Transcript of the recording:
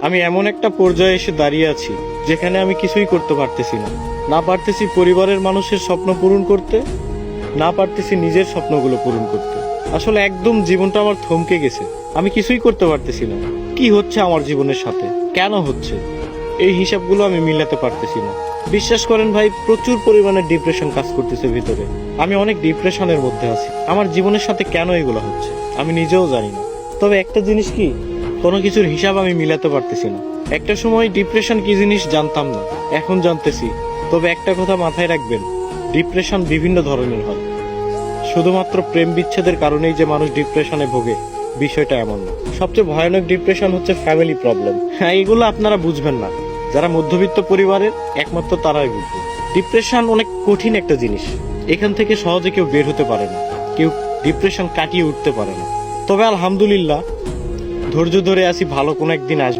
আমি এমন একটা পর্যায়ে এসে দাঁড়িয়ে আছি যেখানে আমি কিছুই করতে পারতেছি না। না পারতেছি পরিবারের মানুষের স্বপ্ন পূরণ করতে, না পারতেছি নিজের স্বপ্নগুলো পূরণ করতে। আসলে একদম জীবনটা আমার থমকে গেছে। আমি কিছুই করতে পারতেছি না। কি হচ্ছে আমার জীবনের সাথে, কেন হচ্ছে, এই হিসাবগুলো আমি মিলাতে পারতেছি না। বিশ্বাস করেন ভাই, প্রচুর পরিমাণে ডিপ্রেশন কাজ করতেছে ভিতরে। আমি অনেক ডিপ্রেশনের মধ্যে আছি। আমার জীবনের সাথে কেন এগুলো হচ্ছে আমি নিজেও জানি না। তবে একটা জিনিস কি, কোনো কিছুর হিসাব আমি মিলাতে পারতেছি না। একটা সময় ডিপ্রেশন কি জিনিস জানতাম না, এখন জানতেছি। তবে একটা কথা মাথায় রাখবেন, ডিপ্রেশন বিভিন্ন ধরনের হয়। শুধুমাত্র প্রেম বিচ্ছেদের কারণেই যে মানুষ ডিপ্রেশনে ভোগে, বিষয়টা এমন না। সবচেয়ে ভয়ানক ডিপ্রেশন হচ্ছে ফ্যামিলি প্রবলেম। হ্যাঁ, এগুলো আপনারা বুঝবেন না। যারা মধ্যবিত্ত পরিবারের, একমাত্র তারাই বুঝবে। ডিপ্রেশন অনেক কঠিন একটা জিনিস। এখান থেকে সহজে কেউ বের হতে পারে না, কেউ ডিপ্রেশন কাটিয়ে উঠতে পারে না। তবে আলহামদুলিল্লাহ, ধৈর্য ধরে আছি, ভালো কোনো একদিন আসবে।